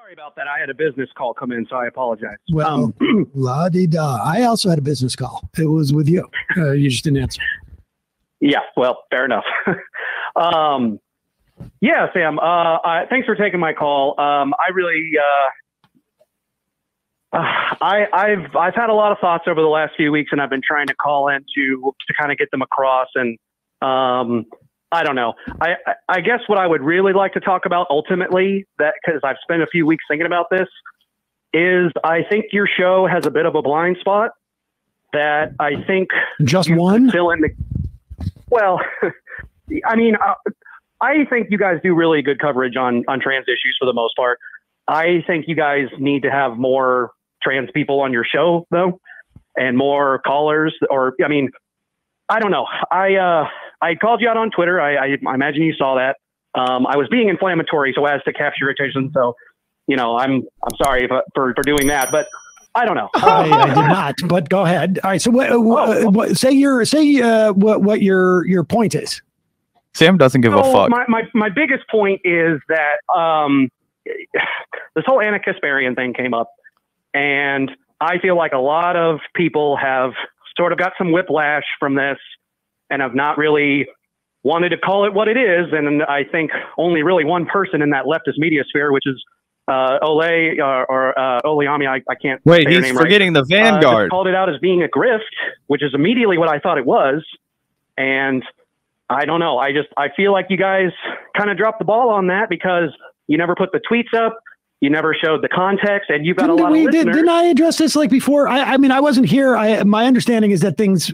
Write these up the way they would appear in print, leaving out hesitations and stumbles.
Sorry about that. I had a business call come in, so I apologize. Well, la-di-da. I also had a business call. It was with you. You just didn't answer. Yeah, well, fair enough. Yeah, Sam, thanks for taking my call. I really, I've had a lot of thoughts over the last few weeks, and I've been trying to call in to kind of get them across. And I don't know. I guess what I would really like to talk about ultimately, that because I've spent a few weeks thinking about this, is I think your show has a bit of a blind spot that I think just one fill in the. Well, I mean, I think you guys do really good coverage on trans issues for the most part. I think you guys need to have more trans people on your show though, and more callers. Or I mean, I don't know. I called you out on Twitter. I imagine you saw that. I was being inflammatory so as to capture your attention. So, you know, I'm sorry for doing that, but I don't know. I did not, but go ahead. All right. So what say what your point is. Sam doesn't give a fuck. My biggest point is that this whole Ana Kasparian thing came up, and I feel like a lot of people have sort of got some whiplash from this and have not really wanted to call it what it is. And I think only really one person in that leftist media sphere, which is Ole Oleami, I can't wait, he's forgetting right. The Vanguard. Called it out as being a grift, which is immediately what I thought it was. And I don't know. I feel like you guys kind of dropped the ball on that because you never put the tweets up. You never showed the context, and you've got a lot of listeners. Didn't I address this like before? I mean, I wasn't here. My understanding is that things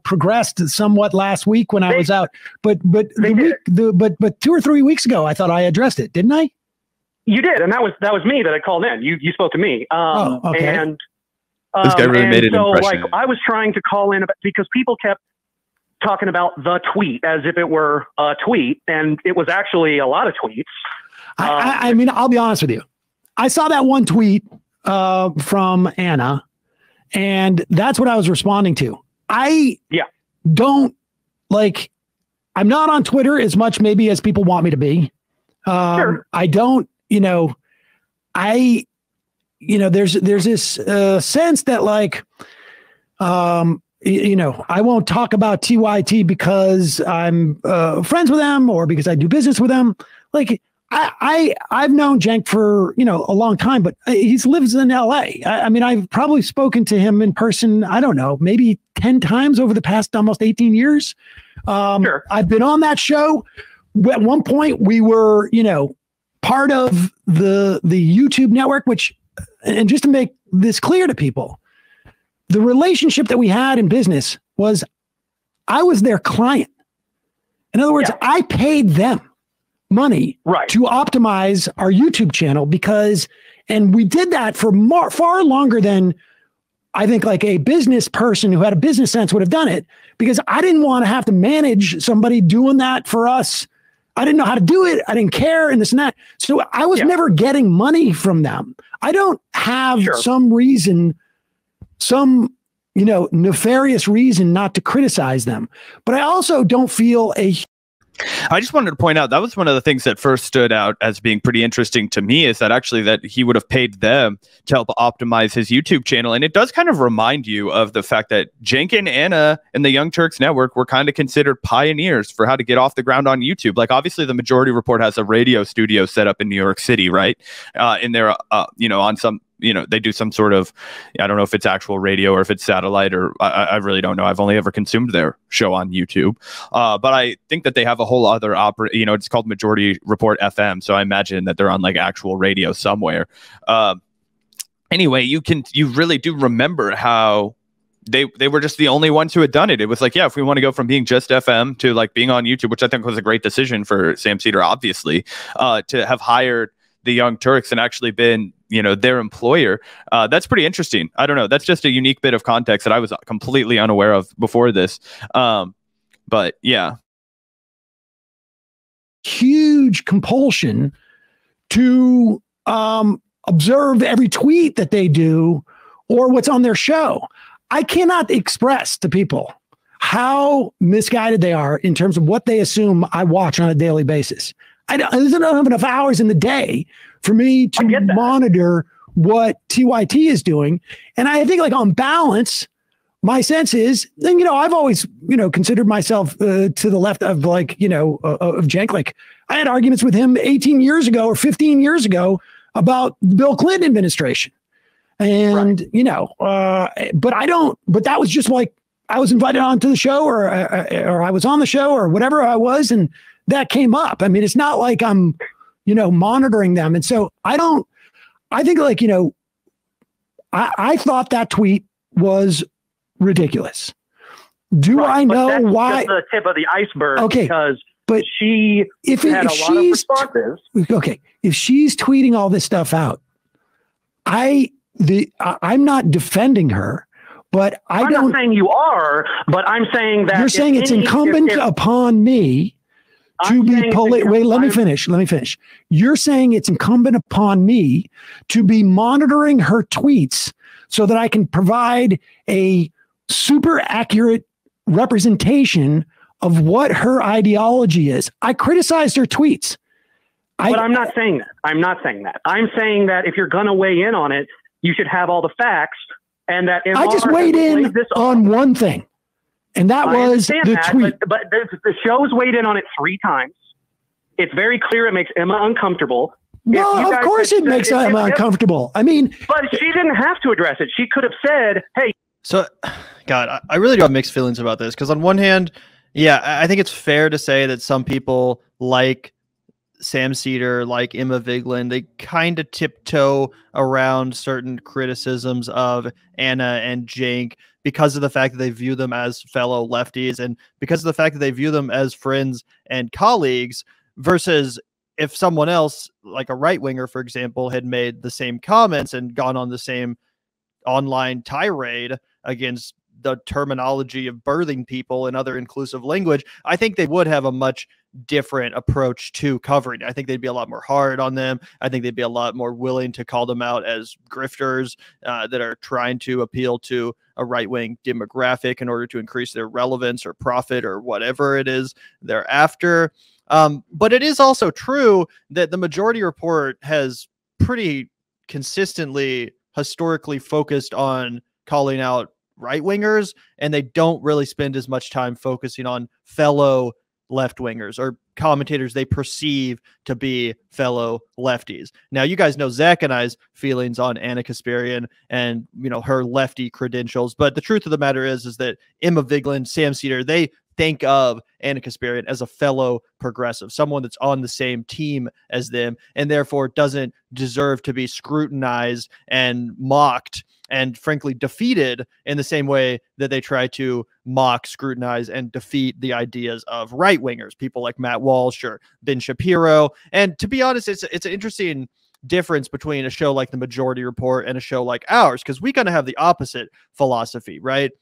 progressed somewhat last week when I was out. But 2 or 3 weeks ago, I thought I addressed it, didn't I? You did, and that was me that I called in. You spoke to me. Okay. And this guy really made an impression. Like, I was trying to call in because people kept talking about the tweet as if it were a tweet, and it was actually a lot of tweets. I mean, I'll be honest with you. I saw that one tweet from Ana, and that's what I was responding to. I don't like. I'm not on Twitter as much maybe as people want me to be. Sure. I don't. There's this sense that like, I won't talk about TYT because I'm friends with them or because I do business with them. Like I've known Cenk for, a long time, but he lives in LA. I mean, I've probably spoken to him in person, I don't know, maybe 10 times over the past almost 18 years. Sure. I've been on that show. At one point we were, part of the YouTube network, and just to make this clear to people, the relationship that we had in business was I was their client. In other words, I paid them money to optimize our YouTube channel and we did that for far longer than I think like a business person who had a business sense would have done it, because I didn't want to have to manage somebody doing that for us. I didn't know how to do it. I didn't care and this and that. So I was never getting money from them. I don't have some reason, nefarious reason not to criticize them, but I also don't feel I just wanted to point out that was one of the things that first stood out as being pretty interesting to me, is that actually that he would have paid them to help optimize his YouTube channel. And it does kind of remind you of the fact that Cenk and Ana and the Young Turks Network were kind of considered pioneers for how to get off the ground on YouTube. Like, obviously the Majority Report has a radio studio set up in New York City, right? In there, on some, they do some sort of, I don't know if it's actual radio or if it's satellite, or I really don't know. I've only ever consumed their show on YouTube. But I think that they have a whole other it's called Majority Report FM. So I imagine that they're on like actual radio somewhere. Anyway, you really do remember how they were just the only ones who had done it. It was like, if we want to go from being just FM to like being on YouTube, which I think was a great decision for Sam Seder, obviously, to have hired the Young Turks and actually been, their employer. That's pretty interesting. I don't know. That's just a unique bit of context that I was completely unaware of before this. But yeah. Huge compulsion to observe every tweet that they do or what's on their show. I cannot express to people how misguided they are in terms of what they assume I watch on a daily basis. I don't have enough hours in the day for me to monitor what TYT is doing. And I think, like, on balance, my sense is, and, you know, I've always, you know, considered myself to the left of, like, you know, of Cenk. Like, I had arguments with him 18 years ago or 15 years ago about the Bill Clinton administration. And, right. You know, but that was just like, I was invited onto the show or I was on the show or whatever I was, and that came up. I mean, it's not like I'm, you know, monitoring them. And so I think, like, you know, I thought that tweet was ridiculous. Do right, I know that's why? Just the tip of the iceberg. Okay, because but she had a lot of responses. Okay, if she's tweeting all this stuff out, I'm not defending her, but I'm not saying you are, but I'm saying that you're saying it's incumbent upon me to be polite. Wait, let me finish. You're saying it's incumbent upon me to be monitoring her tweets so that I can provide a super accurate representation of what her ideology is. I criticized her tweets. But I'm not saying that. I'm saying that if you're going to weigh in on it, you should have all the facts. And that I just weighed in on one thing, and that was the tweet. But the show's weighed in on it 3 times. It's very clear it makes Emma uncomfortable. No, of course it makes Emma uncomfortable. I mean, but she didn't have to address it. She could have said, "Hey." So, God, I really do have mixed feelings about this, because on one hand, yeah, I think it's fair to say that some people like Sam Seder, like Emma Vigeland, they kind of tiptoe around certain criticisms of Anna and Cenk because of the fact that they view them as fellow lefties and because of the fact that they view them as friends and colleagues, versus if someone else, like a right-winger, for example, had made the same comments and gone on the same online tirade against the terminology of birthing people and other inclusive language, I think they would have a much different approach to covering it. I think they'd be a lot more hard on them. I think they'd be a lot more willing to call them out as grifters that are trying to appeal to a right-wing demographic in order to increase their relevance or profit or whatever it is they're after. But it is also true that the Majority Report has pretty consistently historically focused on calling out right-wingers, and they don't really spend as much time focusing on fellow left-wingers or commentators they perceive to be fellow lefties. Now, you guys know Zach and I's feelings on Ana Kasparian and, you know, her lefty credentials, but the truth of the matter is that Emma Vigeland, Sam Seder, they think of Ana Kasparian as a fellow progressive, someone that's on the same team as them, and therefore doesn't deserve to be scrutinized and mocked and frankly defeated in the same way that they try to mock, scrutinize, and defeat the ideas of right-wingers, people like Matt Walsh or Ben Shapiro. And to be honest, it's an interesting difference between a show like The Majority Report and a show like ours, because we kind of have the opposite philosophy, right?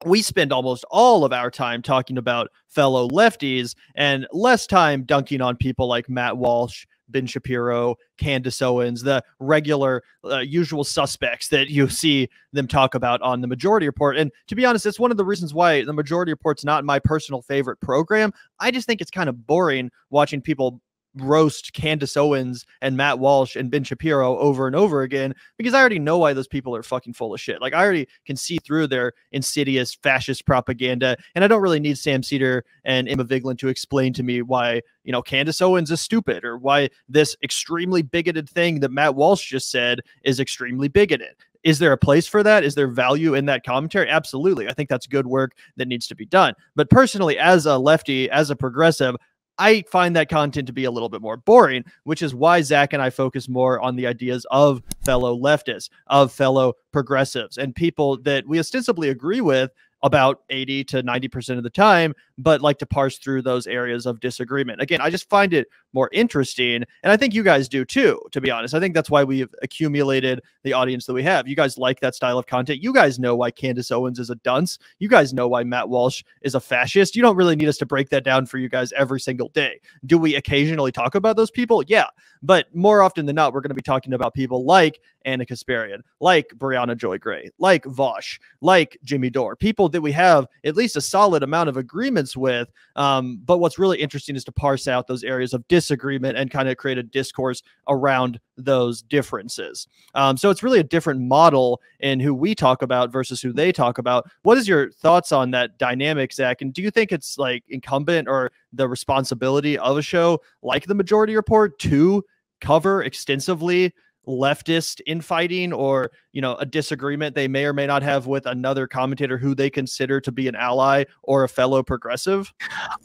We spend almost all of our time talking about fellow lefties and less time dunking on people like Matt Walsh, Ben Shapiro, Candace Owens, the regular usual suspects that you see them talk about on The Majority Report. And to be honest, it's one of the reasons why The Majority Report's not my personal favorite program. I just think it's kind of boring watching people roast Candace Owens and Matt Walsh and Ben Shapiro over and over again, because I already know why those people are fucking full of shit. Like, I already can see through their insidious fascist propaganda, and I don't really need Sam Seder and Emma Vigeland to explain to me why, you know, Candace Owens is stupid or why this extremely bigoted thing that Matt Walsh just said is extremely bigoted. Is there a place for that? Is there value in that commentary? Absolutely. I think that's good work that needs to be done. But personally, as a lefty, as a progressive, I find that content to be a little bit more boring, which is why Zach and I focus more on the ideas of fellow leftists, of fellow progressives, and people that we ostensibly agree with about 80 to 90% of the time, but like to parse through those areas of disagreement. Again, I just find it more interesting, and I think you guys do too, to be honest. I think that's why we've accumulated the audience that we have. You guys like that style of content. You guys know why Candace Owens is a dunce. You guys know why Matt Walsh is a fascist. You don't really need us to break that down for you guys every single day. Do we occasionally talk about those people? Yeah, but more often than not, we're going to be talking about people like Ana Kasparian, like Brianna Joy Gray, like Vosh, like Jimmy Dore, people that we have at least a solid amount of agreement agreements with. But what's really interesting is to parse out those areas of disagreement and kind of create a discourse around those differences. So it's really a different model in who we talk about versus who they talk about. What is your thoughts on that dynamic, Zach? And do you think it's like incumbent or the responsibility of a show like the Majority Report to cover extensively leftist infighting, or a disagreement they may or may not have with another commentator who they consider to be an ally or a fellow progressive?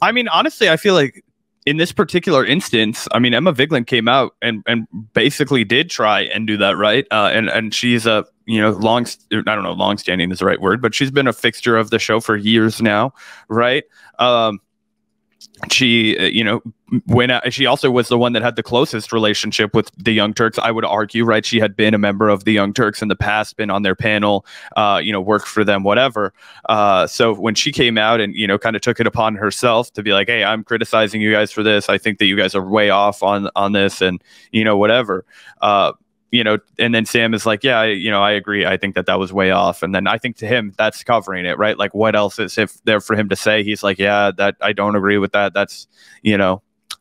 I mean, honestly, I feel like in this particular instance, I mean, Emma Vigeland came out and basically did try and do that, right? And she's a long-standing is the right word, but she's been a fixture of the show for years now, right? She, she also was the one that had the closest relationship with the Young Turks, I would argue, right? She had been a member of the Young Turks in the past, been on their panel, worked for them, whatever. So when she came out and, kind of took it upon herself to be like, hey, I'm criticizing you guys for this. I think that you guys are way off on this and, whatever. And then Sam is like, yeah, I agree. I think that was way off. And then I think to him, that's covering it, right? Like, what else is there for him to say? He's like, yeah, that I don't agree with that. That's,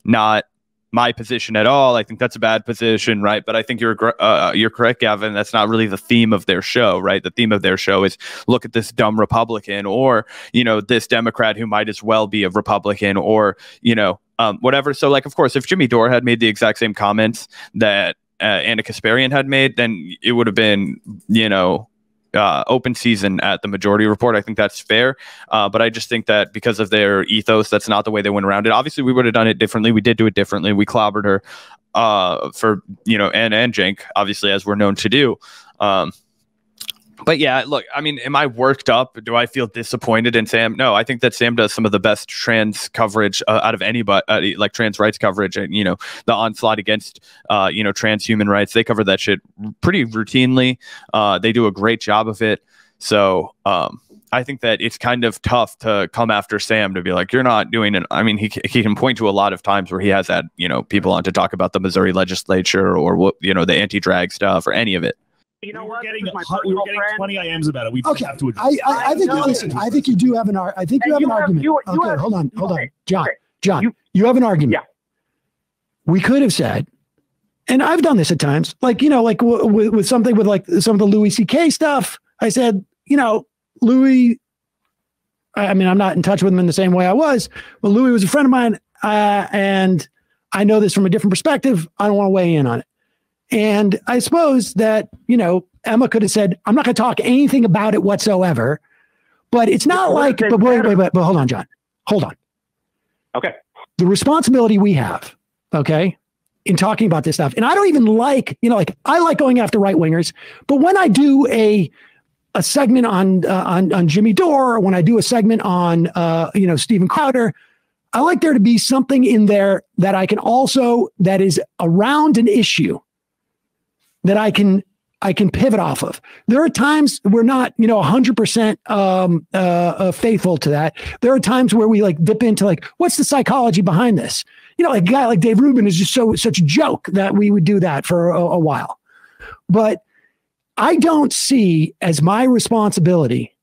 not my position at all. I think that's a bad position, right? But I think you're correct, Gavin. That's not really the theme of their show, right? The theme of their show is look at this dumb Republican, or, this Democrat who might as well be a Republican, or, whatever. So, like, of course, if Jimmy Dore had made the exact same comments that Ana Kasparian had made, then it would have been, open season at the Majority Report. I think that's fair. But I just think that because of their ethos, that's not the way they went around it. Obviously, we would have done it differently. We did do it differently. We clobbered her for, Anna and Cenk, obviously, as we're known to do. But yeah, look, I mean, am I worked up? Do I feel disappointed in Sam? No, I think that Sam does some of the best trans coverage out of anybody, like trans rights coverage, and, the onslaught against, trans human rights. They cover that shit pretty routinely. They do a great job of it. So I think that it's kind of tough to come after Sam to be like, you're not doing it. I mean, he can point to a lot of times where he has had, people on to talk about the Missouri legislature or what, the anti-drag stuff or any of it. We were getting 20 IMs about it. We okay. have to address I think listen. I think you do have an argument. I think you have an argument. Okay, hold on, John. You have an argument. Yeah. We could have said, and I've done this at times, like with something with like some of the Louis C.K. stuff. I said, Louis. I mean, I'm not in touch with him in the same way I was, but Louis was a friend of mine, and I know this from a different perspective. I don't want to weigh in on it. And I suppose that, Emma could have said, I'm not going to talk anything about it whatsoever, but it's not like, but wait, hold on, John, hold on. Okay. The responsibility we have, okay, in talking about this stuff. And I don't even like, I like going after right wingers, but when I do a segment on Jimmy Dore, or when I do a segment on, Steven Crowder, I like there to be something in there that I can also, that is around an issue that I can pivot off of. There are times we're not, 100% faithful to that. There are times where we like dip into like, what's the psychology behind this? Like a guy like Dave Rubin is just such a joke that we would do that for a while. But I don't see as my responsibility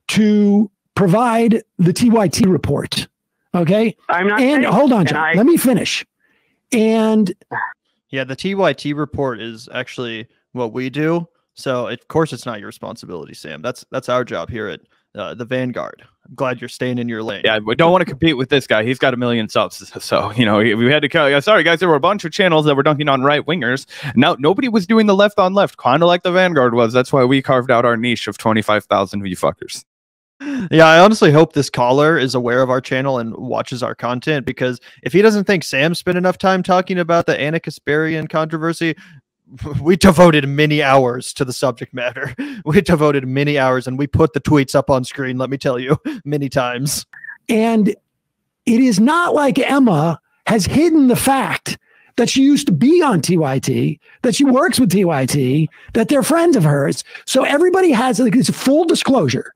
to provide the TYT report. Okay. I'm not. And hold on, John, let me finish. And yeah, the TYT report is actually what we do. So of course it's not your responsibility, Sam. That's our job here at the Vanguard. I'm glad you're staying in your lane. Yeah, we don't want to compete with this guy. He's got 1 million subs. So, we had to sorry guys, there were a bunch of channels that were dunking on right wingers. Now nobody was doing the left on left, kind of like the Vanguard was. That's why we carved out our niche of 25,000 view fuckers. Yeah, I honestly hope this caller is aware of our channel and watches our content, because if he doesn't think Sam spent enough time talking about the Ana Kasparian controversy, we devoted many hours to the subject matter. We devoted many hours, and we put the tweets up on screen, let me tell you, many times. And it is not like Emma has hidden the fact that she used to be on TYT, that she works with TYT, that they're friends of hers. So everybody has it's a full disclosure.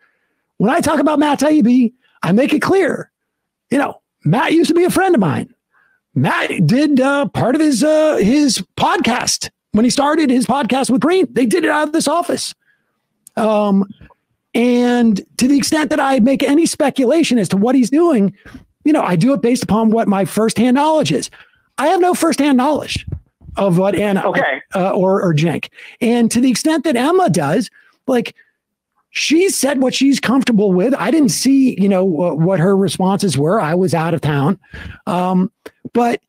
When I talk about Matt Taibbi, I make it clear, Matt used to be a friend of mine. Matt did part of his podcast when he started his podcast with Green. They did it out of this office. And And to the extent that I make any speculation as to what he's doing, I do it based upon what my firsthand knowledge is. I have no firsthand knowledge of what Anna or Cenk. And to the extent that Emma does, like, she's said what she's comfortable with. I didn't see, what her responses were. I was out of town. But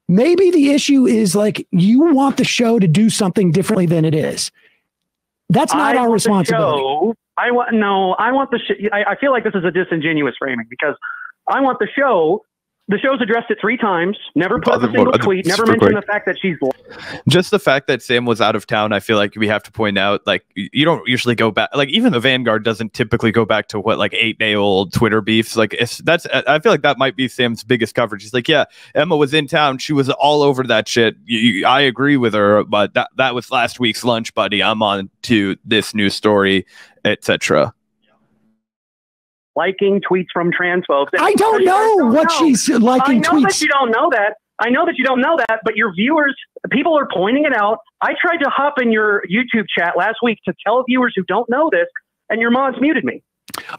maybe the issue is, like, you want the show to do something differently than it is. That's not our responsibility. I want the show. I feel like this is a disingenuous framing, because I want the show. The show's addressed it 3 times, never put up a single tweet, never mentioned the fact that she's just the fact that Sam was out of town. I feel like we have to point out, like, you don't usually go back, like, even the Vanguard doesn't typically go back to what, like, 8-day-old Twitter beefs. Like, I feel like that might be Sam's biggest coverage. He's like, yeah, Emma was in town, she was all over that shit. I agree with her, but that was last week's lunch, buddy. I'm on to this new story, etc. Liking tweets from trans folks. I don't know what she's liking tweets. I know that you don't know that. I know that you don't know that, but your viewers, people are pointing it out. I tried to hop in your YouTube chat last week to tell viewers who don't know this, and your mods muted me.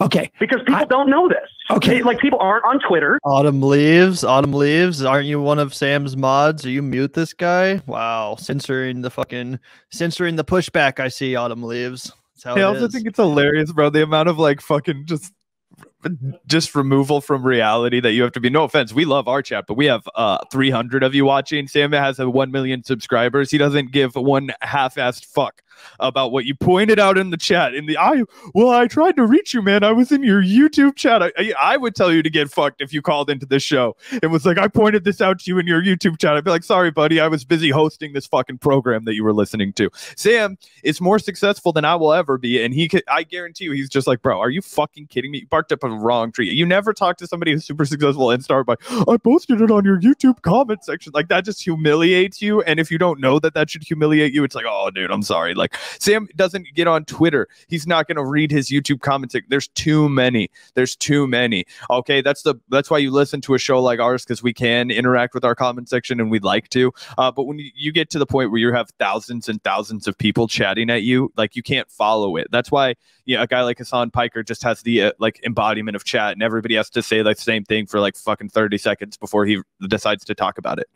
Okay. Because people don't know this. Okay. Like, people aren't on Twitter. Autumn Leaves. Aren't you one of Sam's mods? Are you mute this guy? Wow. Censoring the pushback. I see, Autumn Leaves. I also think it's hilarious, bro. The amount of, like, fucking just removal from reality that you have to be. No offense, we love our chat, but we have 300 of you watching. Sam has 1 million subscribers. He doesn't give one half-assed fuck about what you pointed out in the chat. I tried to reach you, man. I was in your YouTube chat. I would tell you to get fucked if you called into this show. It was like, I pointed this out to you in your YouTube chat. I'd be like, sorry, buddy, I was busy hosting this fucking program that you were listening to. Sam is more successful than I will ever be, and I guarantee you, he's just like, bro, are you fucking kidding me? You barked up a wrong tree. You never talk to somebody who's super successful and start by, I posted it on your YouTube comment section. Like, that just humiliates you. And if you don't know that should humiliate you, it's like, oh, dude, I'm sorry. Like, Sam doesn't get on Twitter. He's not going to read his YouTube comments. There's too many. Okay, that's why you listen to a show like ours, because we can interact with our comment section, and we'd like to. But when you get to the point where you have thousands and thousands of people chatting at you, like, you can't follow it. That's why a guy like Hassan Piker just has the like embodiment of chat, and everybody has to say the same thing for like fucking 30 seconds before he decides to talk about it.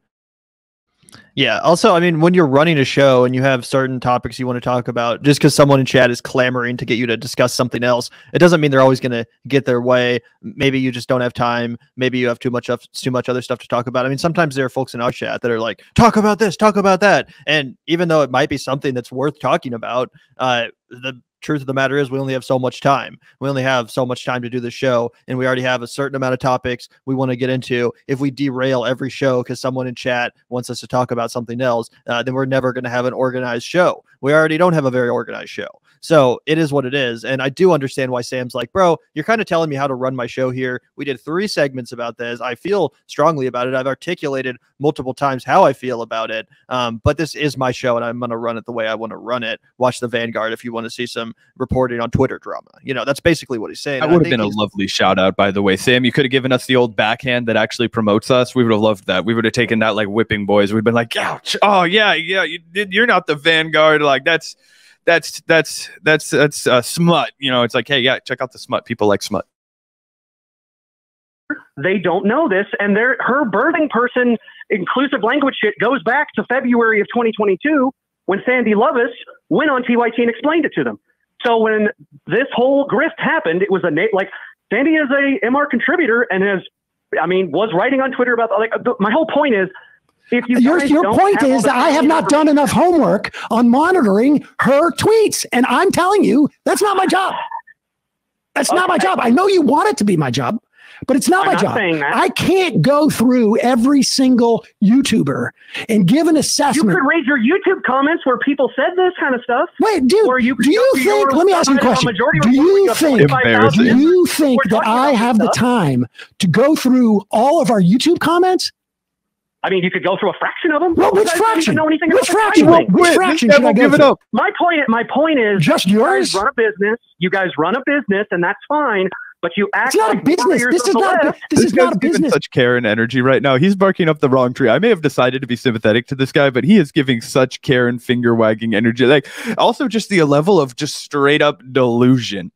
Yeah. Also, I mean, when you're running a show and you have certain topics you want to talk about, just because someone in chat is clamoring to get you to discuss something else, it doesn't mean they're always going to get their way. Maybe you just don't have time. Maybe you have too much other stuff to talk about. I mean, sometimes there are folks in our chat that are like, talk about this, talk about that. And even though it might be something that's worth talking about, the truth of the matter is we only have so much time. We only have so much time to do the show, and we already have a certain amount of topics we want to get into. If we derail every show because someone in chat wants us to talk about something else, then we're never going to have an organized show. We already don't have a very organized show. So it is what it is. And I do understand why Sam's like, bro, you're kind of telling me how to run my show here. We did 3 segments about this. I feel strongly about it. I've articulated multiple times how I feel about it. But this is my show, and I'm going to run it the way I want to run it. Watch the Vanguard if you want to see some reporting on Twitter drama. That's basically what he's saying. That would have been a lovely shout out, by the way. Sam, you could have given us the old backhand that actually promotes us. We would have loved that. We would have taken that like whipping boys. We've been like, ouch. Oh yeah. You're not the Vanguard. Like that's smut. It's like, hey, yeah, check out the smut. People like smut. They don't know this, and her birthing person inclusive language shit goes back to February of 2022 when Sandy Lovis went on TYT and explained it to them. So when this whole grift happened, it was Sandy is a MR contributor and was writing on Twitter about my whole point is, if your point is that I have not done enough homework on monitoring her tweets, and I'm telling you that's not my job. That's not my job. I know you want it to be my job, but it's not my job. I can't go through every single YouTuber and give an assessment. You could raise your YouTube comments where people said this kind of stuff. Wait, dude, do you think, let me ask you a question. Do you think that I have the time to go through all of our YouTube comments? I mean, you could go through a fraction of them. Well, which fraction? Which fraction? Which fraction should I go through? My point is, just yours. You guys run a business, and that's fine. But you act. It's not a business. This is not a business. Such Karen energy right now. He's barking up the wrong tree. I may have decided to be sympathetic to this guy, but he is giving such Karen finger wagging energy. Like, also just the level of just straight up delusion.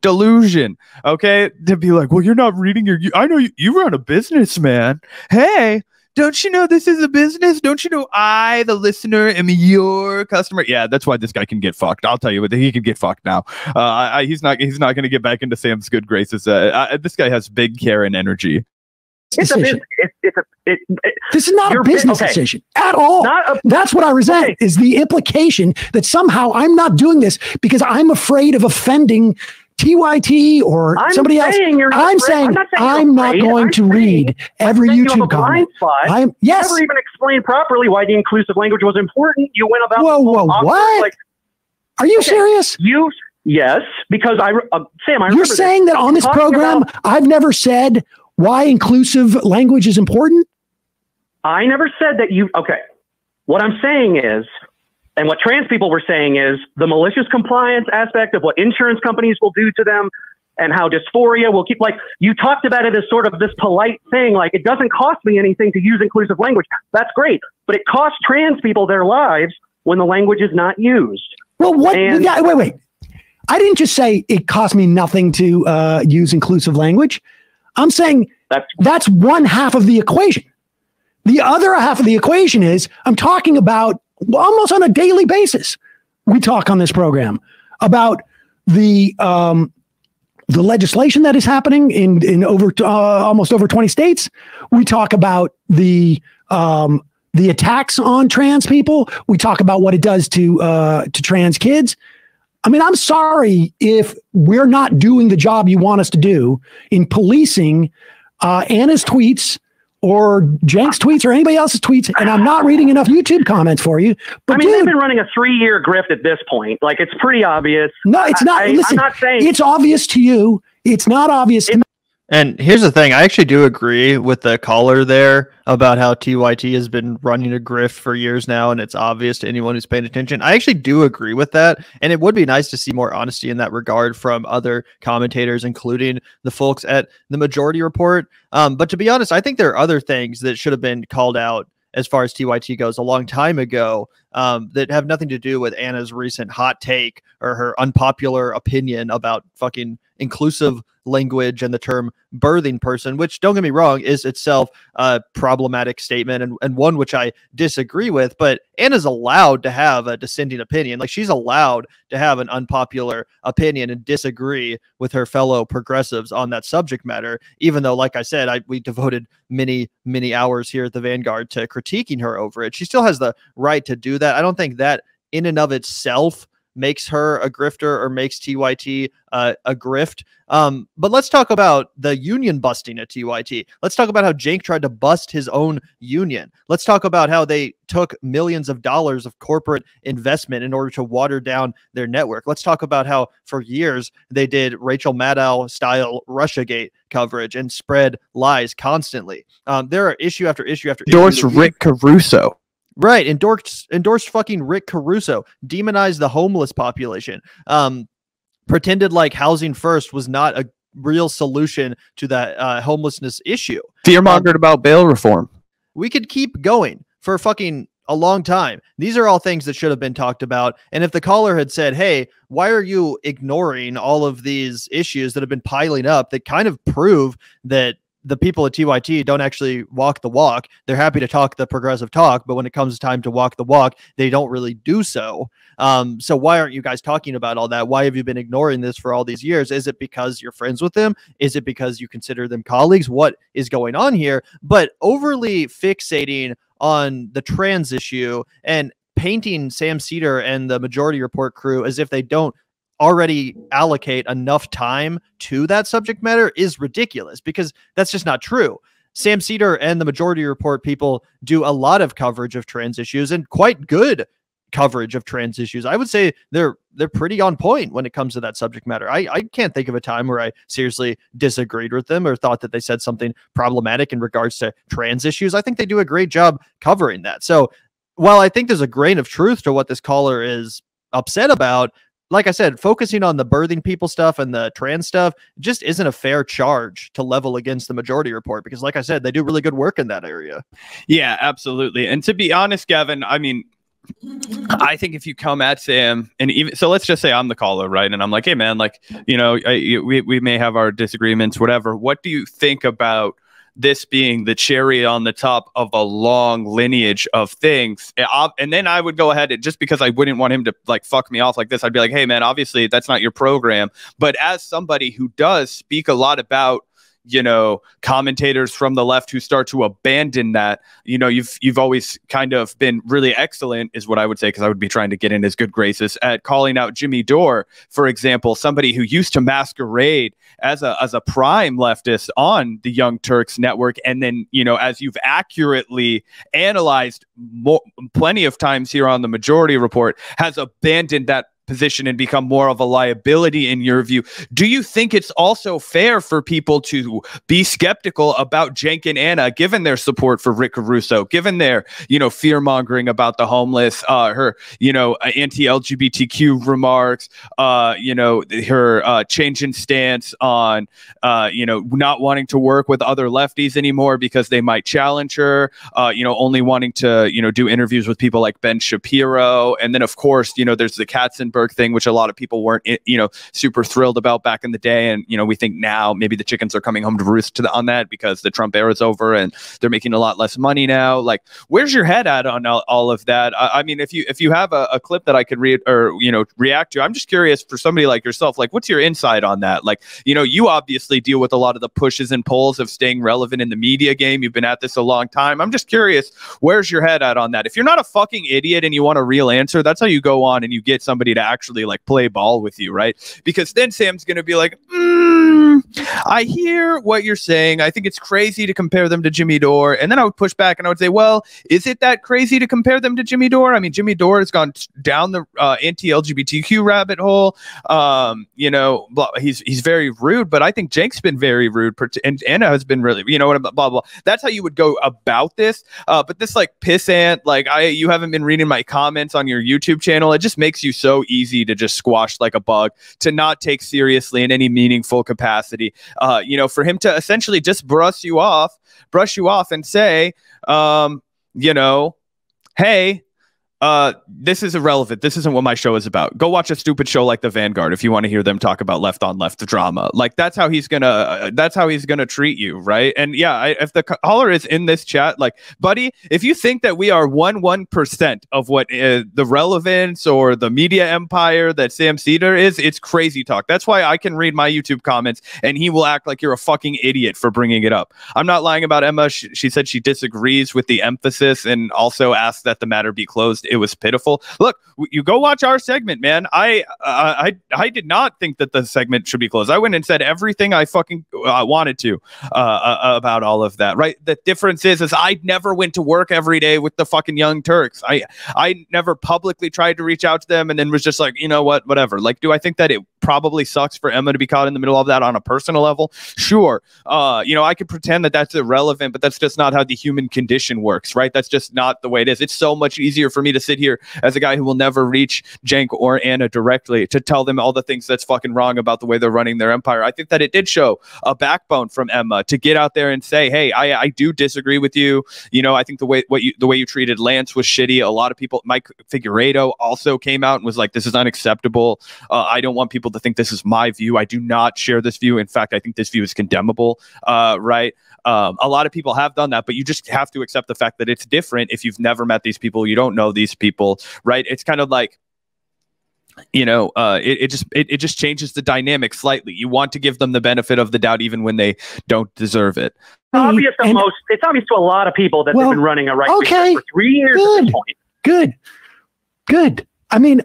delusion. Okay, to be like, well, you're not reading your. I know you run a business, man. Hey, don't you know this is a business? Don't you know I, the listener, am your customer? Yeah, that's why this guy can get fucked. I'll tell you what, he can get fucked now. He's not going to get back into Sam's good graces. This guy has big Karen energy. It's a business. This is not a business decision at all. That's what I resent, is the implication that somehow I'm not doing this because I'm afraid of offending TYT or somebody else. I'm saying I'm not going to read every YouTube comment. Yes. You never even explained properly why the inclusive language was important. You went about what? Like, are you serious? Yes, because Sam, you're saying that on this program I've never said why inclusive language is important? I never said that you. Okay, what I'm saying is. And what trans people were saying is the malicious compliance aspect of what insurance companies will do to them and how dysphoria will keep, like, you talked about it as sort of this polite thing, like, it doesn't cost me anything to use inclusive language. That's great. But it costs trans people their lives when the language is not used. Well, wait. I didn't just say it cost me nothing to use inclusive language. I'm saying that's one half of the equation. The other half of the equation is I'm talking about almost on a daily basis. We talk on this program about the legislation that is happening in over almost over 20 states. We talk about the attacks on trans people. We talk about what it does to trans kids. I mean, I'm sorry if we're not doing the job you want us to do in policing Anna's tweets or Jenk's tweets or anybody else's tweets, and I'm not reading enough YouTube comments for you. But they've been running a 3-year grift at this point. Like, it's pretty obvious. No, it's not. Listen, I'm not saying it's obvious to you. It's not obvious to me. And here's the thing. I actually do agree with the caller there about how TYT has been running a grift for years now, and it's obvious to anyone who's paying attention. I actually do agree with that, and it would be nice to see more honesty in that regard from other commentators, including the folks at the Majority Report. But to be honest, I think there are other things that should have been called out as far as TYT goes a long time ago that have nothing to do with Anna's recent hot take or her unpopular opinion about fucking inclusive language and the term birthing person, which, don't get me wrong, is itself a problematic statement and one which I disagree with. But Anna's allowed to have a dissenting opinion. Like, she's allowed to have an unpopular opinion and disagree with her fellow progressives on that subject matter, even though, like I said, we devoted many hours here at the Vanguard to critiquing her over it. She still has the right to do that. I don't think that in and of itself makes her a grifter or makes TYT a grift. But let's talk about the union busting at TYT. Let's talk about how Cenk tried to bust his own union. Let's talk about how they took millions of dollars of corporate investment in order to water down their network. Let's talk about how for years they did Rachel Maddow style Russiagate coverage and spread lies constantly. There are issue after issue after issue. Endorse Rick Caruso. Right. Endorsed fucking Rick Caruso, demonized the homeless population, pretended like Housing First was not a real solution to that homelessness issue. Fear-mongered about bail reform. We could keep going for fucking a long time. These are all things that should have been talked about. And if the caller had said, hey, why are you ignoring all of these issues that have been piling up that kind of prove that the people at TYT don't actually walk the walk? They're happy to talk the progressive talk, but when it comes time to walk the walk, they don't really do so. So why aren't you guys talking about all that? Why have you been ignoring this for all these years? Is it because you're friends with them? Is it because you consider them colleagues? What is going on here? But overly fixating on the trans issue and painting Sam Seder and the Majority Report crew as if they don't already allocate enough time to that subject matter is ridiculous, because that's just not true. Sam Seder and the Majority Report people do a lot of coverage of trans issues, and quite good coverage of trans issues. I would say they're pretty on point when it comes to that subject matter. I can't think of a time where I seriously disagreed with them or thought that they said something problematic in regards to trans issues. I think they do a great job covering that. So while I think there's a grain of truth to what this caller is upset about, like I said, focusing on the birthing people stuff and the trans stuff just isn't a fair charge to level against the Majority Report, because, like I said, they do really good work in that area. Yeah, absolutely. And to be honest, Gavin, I mean, I think if you come at Sam, and even so, let's just say I'm the caller, right? And I'm like, hey, man, like, you know, we may have our disagreements, whatever. What do you think about this being the cherry on the top of a long lineage of things? And then I would go ahead and, just because I wouldn't want him to like fuck me off like this, I'd be like, hey, man, obviously that's not your program. But as somebody who does speak a lot about, you know, commentators from the left who start to abandon that, you know, you've always kind of been really excellent, is what I would say, because I would be trying to get in his good graces, at calling out Jimmy Dore, for example, somebody who used to masquerade as a prime leftist on the Young Turks network, and then, you know, as you've accurately analyzed plenty of times here on the Majority Report, has abandoned that position and become more of a liability in your view. Do you think it's also fair for people to be skeptical about Cenk and Anna, given their support for Rick Caruso, given their, you know, fear mongering about the homeless, her, you know, anti-LGBTQ remarks, you know, her change in stance on, you know, not wanting to work with other lefties anymore because they might challenge her, you know, only wanting to, you know, do interviews with people like Ben Shapiro. And then, of course, you know, there's the Katzenberg thing, which a lot of people weren't, you know, super thrilled about back in the day. And, you know, we think now maybe the chickens are coming home to roost on that because the Trump era is over and they're making a lot less money now. Like, where's your head at on all of that? I mean, if you have a clip that I could read or, you know, react to, I'm just curious for somebody like yourself, like, what's your insight on that? Like, you know, you obviously deal with a lot of the pushes and pulls of staying relevant in the media game. You've been at this a long time. I'm just curious, where's your head at on that? If you're not a fucking idiot and you want a real answer, that's how you go on and you get somebody to actually like play ball with you, right? Because then Sam's going to be like, I hear what you're saying. I think it's crazy to compare them to Jimmy Dore. And then I would push back and I would say, well, is it that crazy to compare them to Jimmy Dore? I mean, Jimmy Dore has gone down the anti-LGBTQ rabbit hole. You know, he's very rude, but I think Cenk's been very rude, and Anna has been really, you know, blah, blah. That's how you would go about this. But this like pissant, like you haven't been reading my comments on your YouTube channel. It just makes you so easy to just squash like a bug, to not take seriously in any meaningful capacity. You know, for him to essentially just brush you off and say, you know, hey, this is irrelevant. This isn't what my show is about. Go watch a stupid show like The Vanguard if you want to hear them talk about left on left drama. Like, that's how he's gonna treat you, right? And yeah, if the caller is in this chat, like, buddy, if you think that we are 1% of what the relevance or the media empire that Sam Seder is, it's crazy talk. That's why I can read my YouTube comments and he will act like you're a fucking idiot for bringing it up. I'm not lying about Emma. She said she disagrees with the emphasis and also asked that the matter be closed. It was pitiful. Look, you go watch our segment, man. I did not think that the segment should be closed. I went and said everything I fucking wanted to about all of that, right? The difference is I never went to work every day with the fucking Young Turks. I never publicly tried to reach out to them and then was just like, you know what, whatever. Like, do I think that it probably sucks for Emma to be caught in the middle of that on a personal level? Sure. You know, I could pretend that that's irrelevant, but that's just not how the human condition works, right? That's just not the way it is. It's so much easier for me to sit here as a guy who will never reach Cenk or Anna directly to tell them all the things that's fucking wrong about the way they're running their empire. I think that it did show a backbone from Emma to get out there and say, hey, I do disagree with you. You know, I think the way you treated Lance was shitty. A lot of people, Mike Figueiredo also came out and was like, this is unacceptable. I don't want people to think this is my view. I do not share this view. In fact, I think this view is condemnable. Right. A lot of people have done that, but you just have to accept the fact that it's different. If you've never met these people, you don't know these people, right? It's kind of like, you know, it just changes the dynamic slightly. You want to give them the benefit of the doubt even when they don't deserve it. It's obvious to a lot of people that they've been running a right-wing for 3 years at this point. Good. I mean,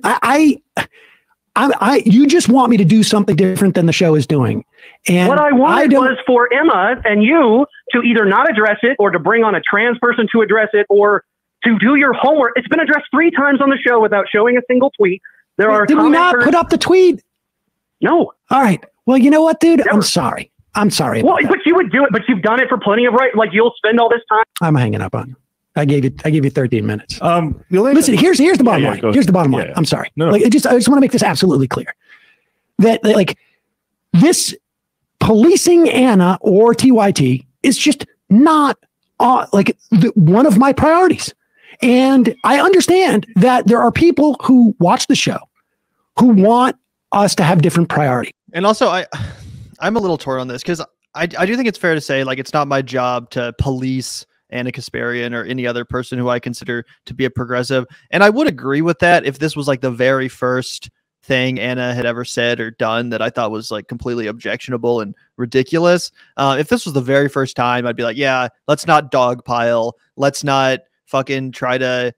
you just want me to do something different than the show is doing. And what I wanted was for Emma and you to either not address it or to bring on a trans person to address it or to do your homework. It's been addressed 3 times on the show without showing a single tweet. Did we not put up the tweet? No. All right. Well, you know what, dude? Never. I'm sorry. Well, but you would do it, but you've done it for plenty of right. Like, you'll spend all this time. I'm hanging up on you. I gave you 13 minutes. Listen, here's the bottom line. Here's the bottom line. Yeah. I'm sorry. No. Like, I just want to make this absolutely clear that like this policing Anna or TYT is just not like one of my priorities. And I understand that there are people who watch the show who want us to have different priority. And also, I'm a little torn on this because I do think it's fair to say, like, it's not my job to police Ana Kasparian or any other person who I consider to be a progressive. And I would agree with that if this was like the very first thing Ana had ever said or done that I thought was like completely objectionable and ridiculous. If this was the very first time, I'd be like, yeah, let's not dogpile. Let's not fucking try to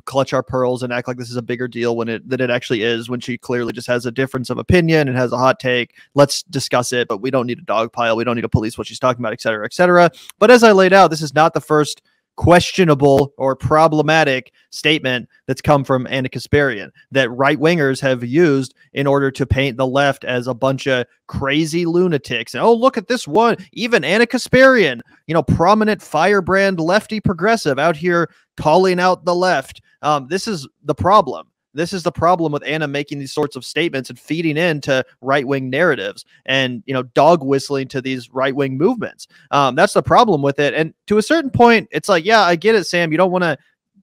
clutch our pearls and act like this is a bigger deal than it actually is, when she clearly just has a difference of opinion and has a hot take. Let's discuss it, but we don't need a dogpile. We don't need to police what she's talking about, et cetera, et cetera. But as I laid out, this is not the first questionable or problematic statement that's come from Ana Kasparian that right-wingers have used in order to paint the left as a bunch of crazy lunatics. And, oh, look at this one. Even Ana Kasparian, prominent firebrand lefty progressive out here calling out the left. This is the problem. This is the problem with Ana making these sorts of statements and feeding into right-wing narratives and, dog whistling to these right-wing movements. That's the problem with it. And to a certain point, it's like, yeah, I get it, Sam. You don't want to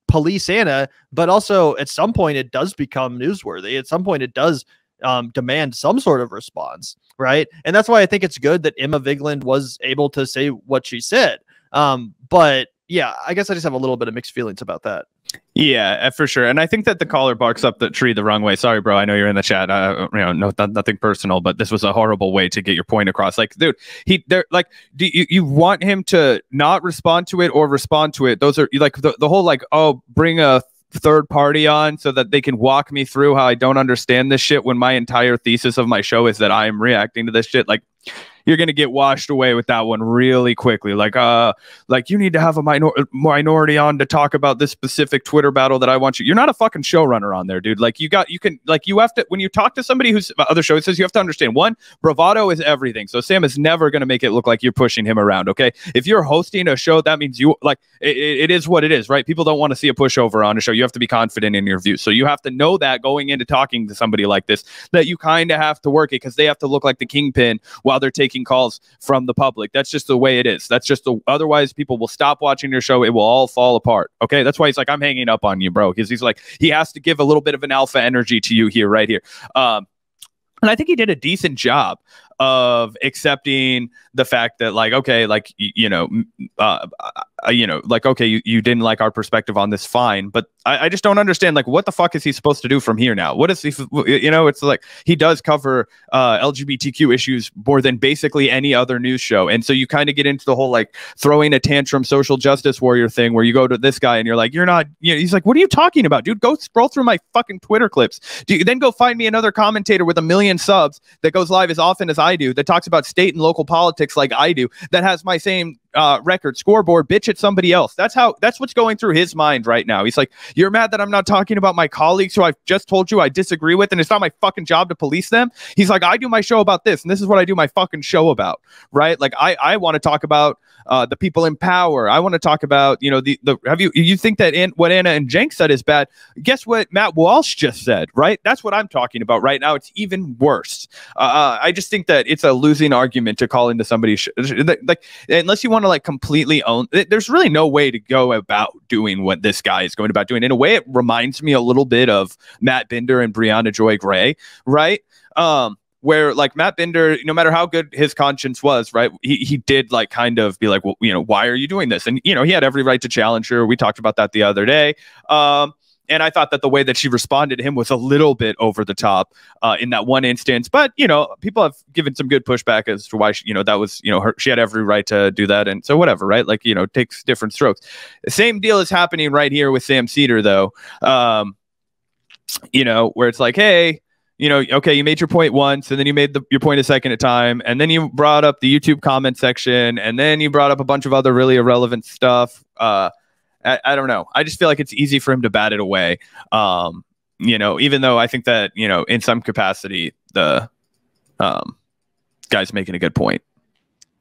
police Ana, but also at some point it does become newsworthy. At some point it does demand some sort of response, right? And that's why I think it's good that Emma Vigeland was able to say what she said. But yeah, I guess I just have a little bit of mixed feelings about that. Yeah, for sure. And I think that the caller barks up the tree the wrong way. Sorry, bro. I know you're in the chat. Nothing personal, but this was a horrible way to get your point across. Like, dude, do you want him to not respond to it or respond to it? Those are like the whole like, oh, bring a third party on so that they can walk me through how I don't understand this shit when my entire thesis of my show is that I am reacting to this shit. Like, you're going to get washed away with that one really quickly. Like you need to have a minority on to talk about this specific Twitter battle that I want you. You're not a fucking showrunner on there, dude. Like you have to, when you talk to somebody who's other shows, says you have to understand, one, bravado is everything. So Sam is never going to make it look like you're pushing him around. Okay. If you're hosting a show, that means it is what it is, right? People don't want to see a pushover on a show. You have to be confident in your views. So you have to know that going into talking to somebody like this, that you kind of have to work it because they have to look like the kingpin while they're taking calls from the public. That's just the way it is. That's just otherwise people will stop watching your show. It will all fall apart. Okay. That's why he's like, I'm hanging up on you, bro. Because he's like, he has to give a little bit of an alpha energy to you here, right here. And I think he did a decent job of accepting the fact that, like, okay, like, okay, you didn't like our perspective on this, fine, but I just don't understand, like, what the fuck is he supposed to do from here now? What is he, it's like he does cover LGBTQ issues more than basically any other news show, and so you kind of get into the whole like throwing a tantrum social justice warrior thing where you go to this guy and you're like, you're not, he's like, what are you talking about, dude? Go scroll through my fucking Twitter clips. Then go find me another commentator with 1 million subs that goes live as often as I do, that talks about state and local politics like I do, that has my same record scoreboard. Bitch at somebody else. That's what's going through his mind right now. He's like, you're mad that I'm not talking about my colleagues who I've just told you I disagree with, and it's not my fucking job to police them. He's like, I do my show about this, and this is what I do my fucking show about, right? Like, I want to talk about the people in power. I want to talk about, you think that what Ana and Cenk said is bad? Guess what Matt Walsh just said, right? That's what I'm talking about right now. It's even worse. I just think that it's a losing argument to call into somebody's like, unless you want to like completely own, there's really no way to go about doing what this guy is going about doing. In a way, it reminds me a little bit of Matt Binder and Brianna Joy Gray, right? Where like Matt Binder, no matter how good his conscience was, right, he did like kind of be like, well, why are you doing this? And, he had every right to challenge her. We talked about that the other day. And I thought that the way that she responded to him was a little bit over the top in that one instance. But, people have given some good pushback as to why, that was, she had every right to do that. And so whatever, right? Like, takes different strokes. The same deal is happening right here with Sam Seder, though, where it's like, hey, okay, you made your point once, and then you made your point a second time, and then you brought up the YouTube comment section, and then you brought up a bunch of other really irrelevant stuff. I don't know. I just feel like it's easy for him to bat it away. Even though I think that, in some capacity, the guy's making a good point.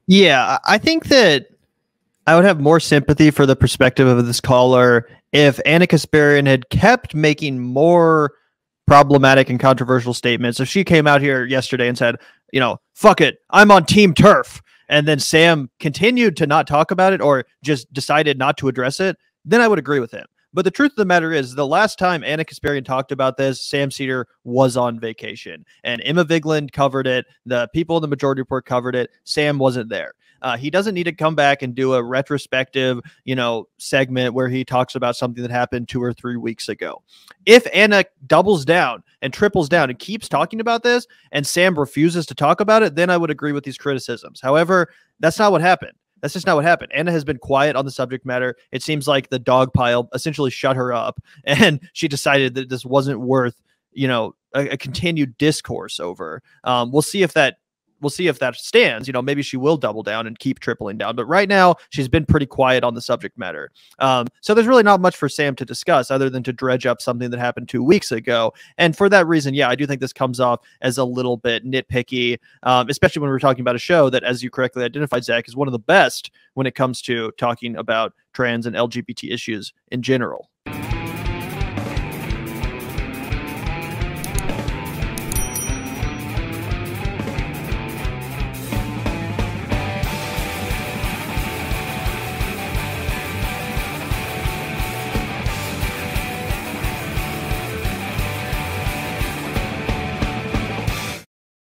Yeah, I think that I would have more sympathy for the perspective of this caller if Ana Kasparian had kept making more problematic and controversial statements. If she came out here yesterday and said, fuck it, I'm on Team Turf, and then Sam continued to not talk about it or just decided not to address it, then I would agree with him. But the truth of the matter is, the last time Anna Kasparian talked about this, Sam Seder was on vacation, and Emma Vigeland covered it. The people in the Majority Report covered it. Sam wasn't there. He doesn't need to come back and do a retrospective, segment where he talks about something that happened 2 or 3 weeks ago. If Anna doubles down and triples down and keeps talking about this, and Sam refuses to talk about it, then I would agree with these criticisms. However, that's not what happened. That's just not what happened. Anna has been quiet on the subject matter. It seems like the dog pile essentially shut her up, and she decided that this wasn't worth, a continued discourse over. We'll see if that stands. Maybe she will double down and keep tripling down. But right now, she's been pretty quiet on the subject matter. So there's really not much for Sam to discuss other than to dredge up something that happened 2 weeks ago. And for that reason, yeah, I do think this comes off as a little bit nitpicky, especially when we're talking about a show that, as you correctly identified, Zach, is one of the best when it comes to talking about trans and LGBT issues in general.